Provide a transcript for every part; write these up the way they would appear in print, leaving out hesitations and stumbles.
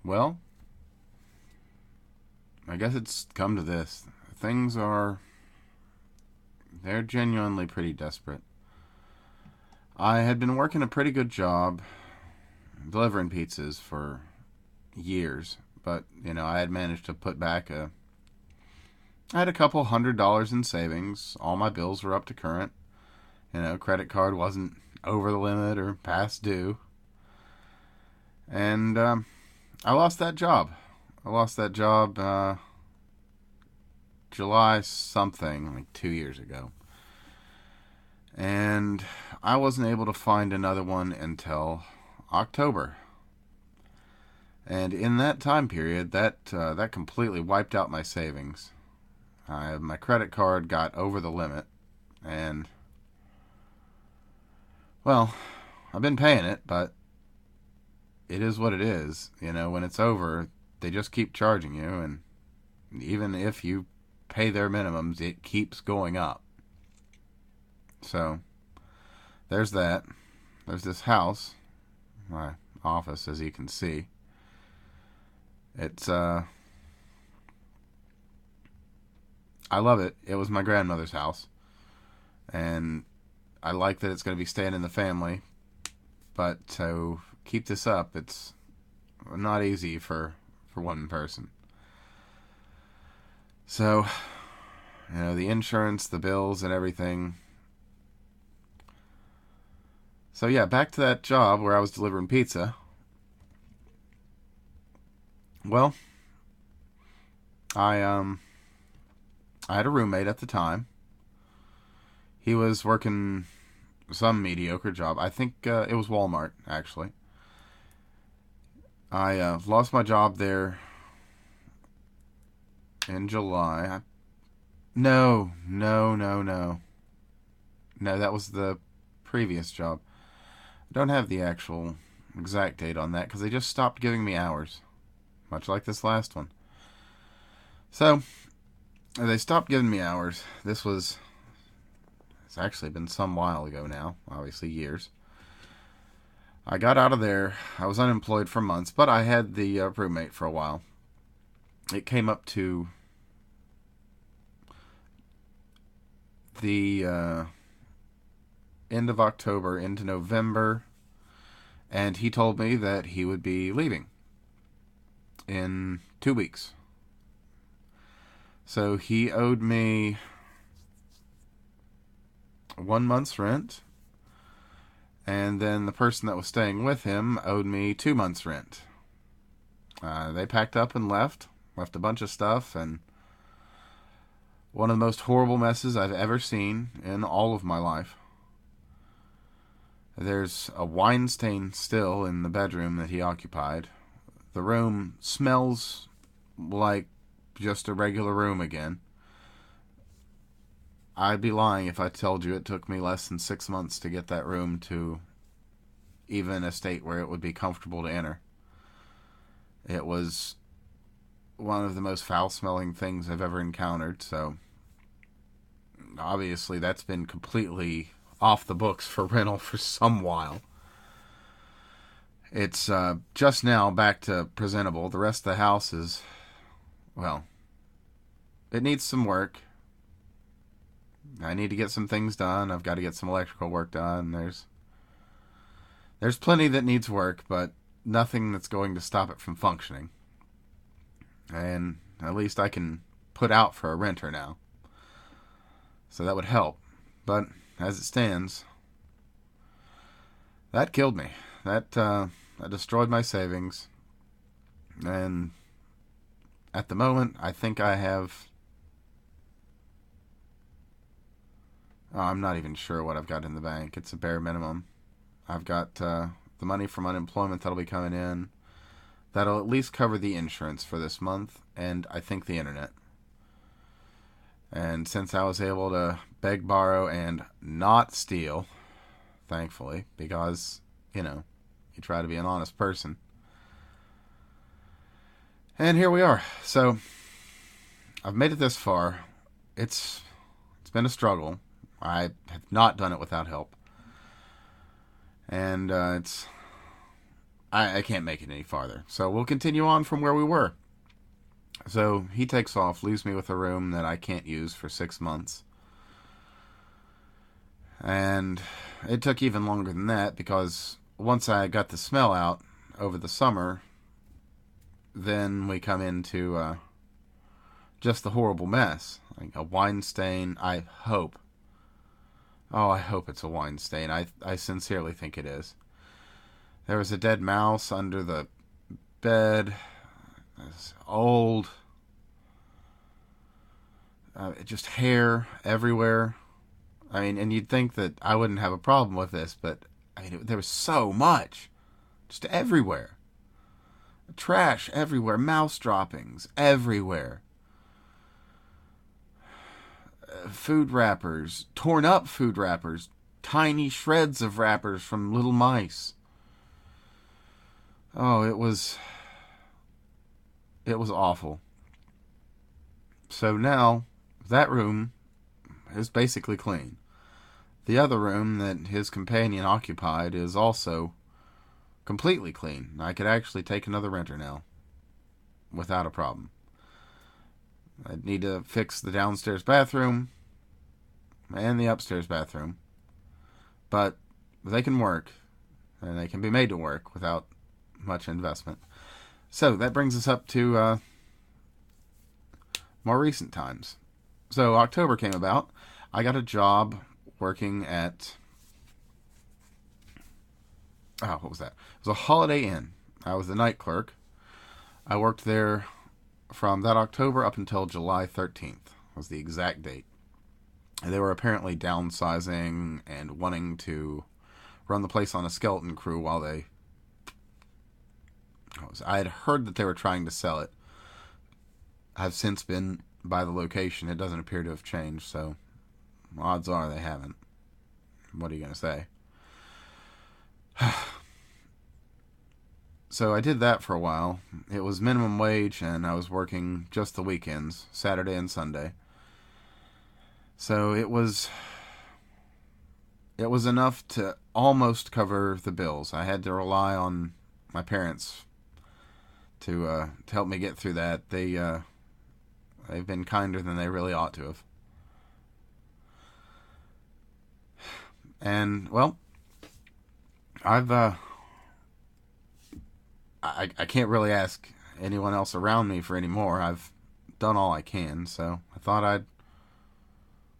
Well, I guess it's come to this. Things are. They're genuinely pretty desperate. I had been working a pretty good job delivering pizzas for years, but, I had managed to put back a. I had a couple $100 in savings. All my bills were up to current. Credit card wasn't over the limit or past due. And I lost that job. I lost that job July something, like 2 years ago. And I wasn't able to find another one until October. And in that time period, that completely wiped out my savings. My credit card got over the limit, and well, I've been paying it, but it is what it is. When it's over, they just keep charging you, and even if you pay their minimums, it keeps going up. So, there's that. There's this house, my office, as you can see. It's, I love it. It was my grandmother's house. And I like that it's going to be staying in the family. But to keep this up, it's not easy for one person. So, the insurance, the bills, and everything. So yeah, back to that job where I was delivering pizza. Well, I had a roommate at the time. He was working some mediocre job. I think it was Walmart, actually. I lost my job there in July. No. No, that was the previous job. I don't have the actual exact date on that because they just stopped giving me hours, much like this last one. So, they stopped giving me hours. It's actually been some while ago now, obviously years. I got out of there. I was unemployed for months, but I had the roommate for a while. It came up to the end of October into November, and he told me that he would be leaving in 2 weeks. So he owed me 1 month's rent, and then the person that was staying with him owed me 2 months' rent. They packed up and left a bunch of stuff, and one of the most horrible messes I've ever seen in all of my life. There's a wine stain still in the bedroom that he occupied. The room smells like just a regular room again. I'd be lying if I told you it took me less than 6 months to get that room to even a state where it would be comfortable to enter. It was one of the most foul-smelling things I've ever encountered, so obviously that's been completely off the books for rental for some while. It's just now back to presentable. The rest of the house is, well, it needs some work. I need to get some things done. I've got to get some electrical work done. There's plenty that needs work, but nothing that's going to stop it from functioning. And at least I can put out for a renter now. So that would help. But as it stands, that killed me. That destroyed my savings. And at the moment, I think I have... I'm not even sure what I've got in the bank. It's a bare minimum. I've got the money from unemployment that'll be coming in. That'll at least cover the insurance for this month, and I think the internet. And since I was able to beg, borrow, and not steal, thankfully, because, you try to be an honest person. And here we are. So, I've made it this far. It's been a struggle. I have not done it without help. And I can't make it any farther. So we'll continue on from where we were. So he takes off, leaves me with a room that I can't use for 6 months. And it took even longer than that, because once I got the smell out over the summer, then we come into just the horrible mess. Like a wine stain, I hope. Oh, I hope it's a wine stain. I sincerely think it is. There was a dead mouse under the bed. It's old. Just hair everywhere. I mean, and you'd think that I wouldn't have a problem with this, but I mean, there was so much. Just everywhere. Trash everywhere. Mouse droppings everywhere. Food wrappers. Torn up food wrappers. Tiny shreds of wrappers from little mice. Oh, it was awful. So now, that room is basically clean. The other room that his companion occupied is also completely clean. I could actually take another renter now, without a problem. I'd need to fix the downstairs bathroom and the upstairs bathroom. But they can work, and they can be made to work without much investment. So that brings us up to more recent times. So October came about. I got a job working at... what was that? It was a Holiday Inn. I was the night clerk. I worked there from that October up until July 13th was the exact date. They were apparently downsizing and wanting to run the place on a skeleton crew while they... I had heard that they were trying to sell it. I've since been by the location. It doesn't appear to have changed, so odds are they haven't. What are you going to say? So I did that for a while. It was minimum wage, and I was working just the weekends, Saturday and Sunday. So it was enough to almost cover the bills. I had to rely on my parents to help me get through that. They've been kinder than they really ought to have. And, well, I can't really ask anyone else around me for any more. I've done all I can, so I thought I'd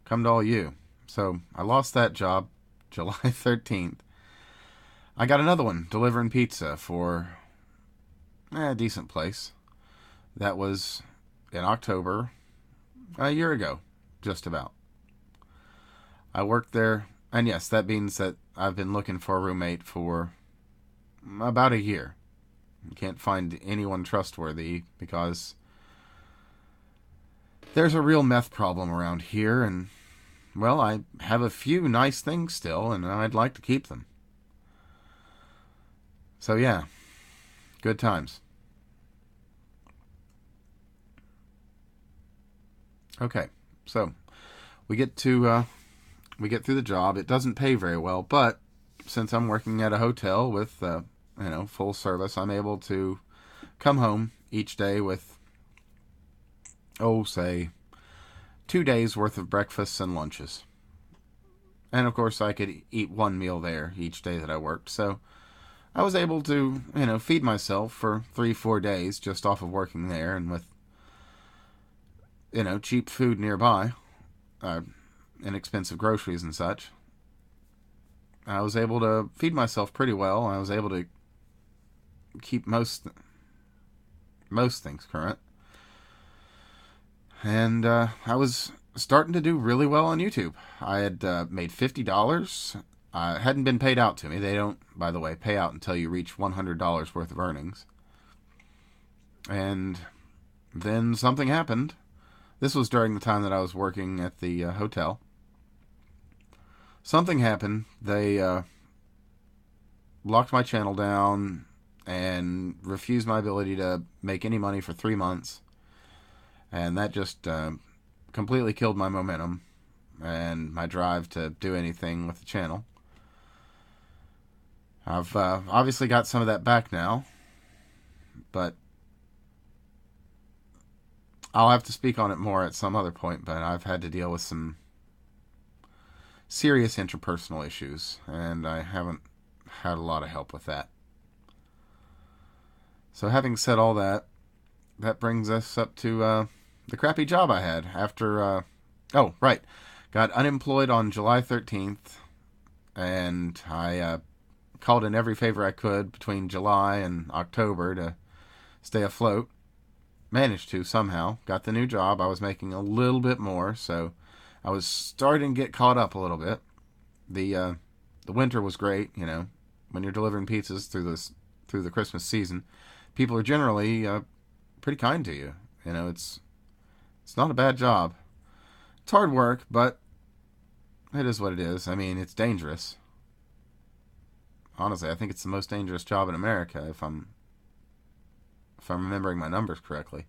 come to all you. So I lost that job July 13th. I got another one, delivering pizza for a decent place. That was in October, a year ago, just about. I worked there, and yes, that means that I've been looking for a roommate for about a year. You can't find anyone trustworthy because there's a real meth problem around here, and, well, I have a few nice things still, and I'd like to keep them. So, yeah, good times. Okay, so we get through the job. It doesn't pay very well, but since I'm working at a hotel with full service, I'm able to come home each day with, say, 2 days worth of breakfasts and lunches. And of course I could eat one meal there each day that I worked. So I was able to, feed myself for 3-4 days just off of working there, and with, cheap food nearby, inexpensive groceries and such. I was able to feed myself pretty well. I was able to keep most things current. And I was starting to do really well on YouTube. I had made $50. Hadn't been paid out to me. They don't, by the way, pay out until you reach $100 worth of earnings. And then something happened. This was during the time that I was working at the hotel. Something happened. They locked my channel down and refused my ability to make any money for 3 months. And that just completely killed my momentum and my drive to do anything with the channel. I've obviously got some of that back now, but I'll have to speak on it more at some other point. But I've had to deal with some serious interpersonal issues, and I haven't had a lot of help with that. So having said all that, that brings us up to the crappy job I had after... oh, right. Got unemployed on July 13th, and I called in every favor I could between July and October to stay afloat. Managed to somehow. Got the new job. I was making a little bit more, so I was starting to get caught up a little bit. The winter was great, you know. When you're delivering pizzas through the Christmas season, people are generally pretty kind to you. You know, it's not a bad job. It's hard work, but it is what it is. I mean, it's dangerous. Honestly, I think it's the most dangerous job in America, if I'm remembering my numbers correctly.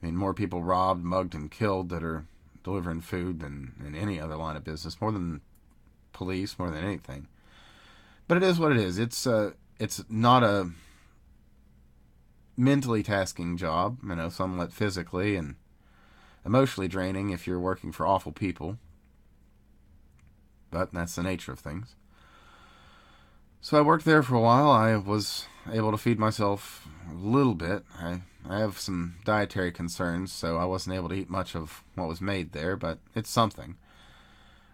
I mean, more people robbed, mugged, and killed that are delivering food than in any other line of business. More than police, more than anything. But it is what it is. It's not a mentally tasking job, you know, somewhat physically and emotionally draining if you're working for awful people. But that's the nature of things. So I worked there for a while. I was able to feed myself a little bit. I have some dietary concerns, so I wasn't able to eat much of what was made there, but it's something.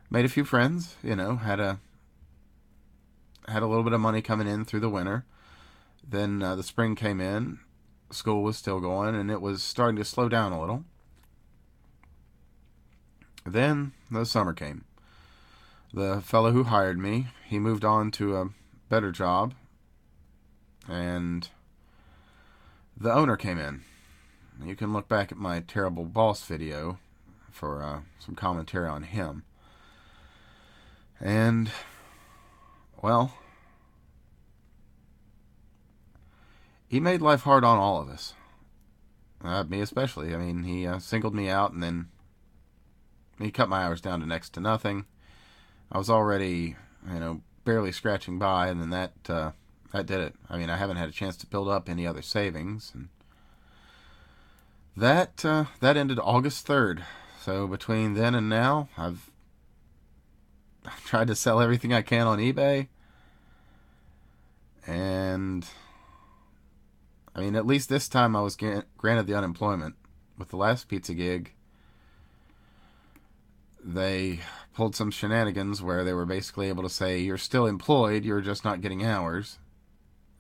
Made a few friends, you know, had a little bit of money coming in through the winter. Then the spring came in, school was still going, and it was starting to slow down a little. Then the summer came. The fellow who hired me, he moved on to a better job, and the owner came in. You can look back at my terrible boss video for some commentary on him. And, well, he made life hard on all of us. Me especially. I mean, he singled me out, and then he cut my hours down to next to nothing. I was already, you know, barely scratching by, and then that did it. I mean, I haven't had a chance to build up any other savings, and that ended August 3rd. So between then and now, I've tried to sell everything I can on eBay, and I mean, at least this time I was granted the unemployment. With the last pizza gig, they pulled some shenanigans where they were basically able to say, you're still employed, you're just not getting hours.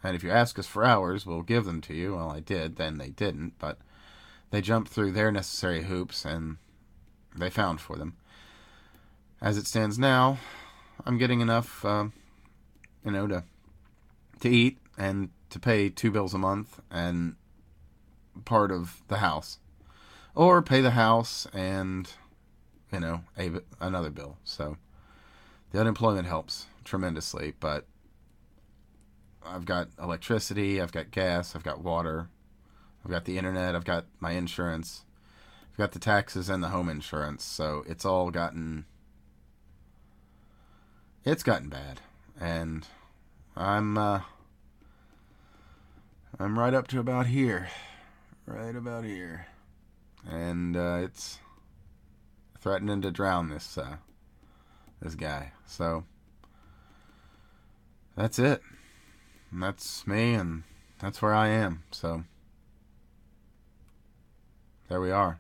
And if you ask us for hours, we'll give them to you. Well, I did, then they didn't, but they jumped through their necessary hoops and they found for them. As it stands now, I'm getting enough, you know, to eat and to pay 2 bills a month and part of the house. Or pay the house and, you know, another bill. So the unemployment helps tremendously, but I've got electricity, I've got gas, I've got water, I've got the internet, I've got my insurance, I've got the taxes and the home insurance, so it's gotten bad. And I'm right up to about here. Right about here. And it's threatening to drown this guy. So that's it. And that's me, and that's where I am. So there we are.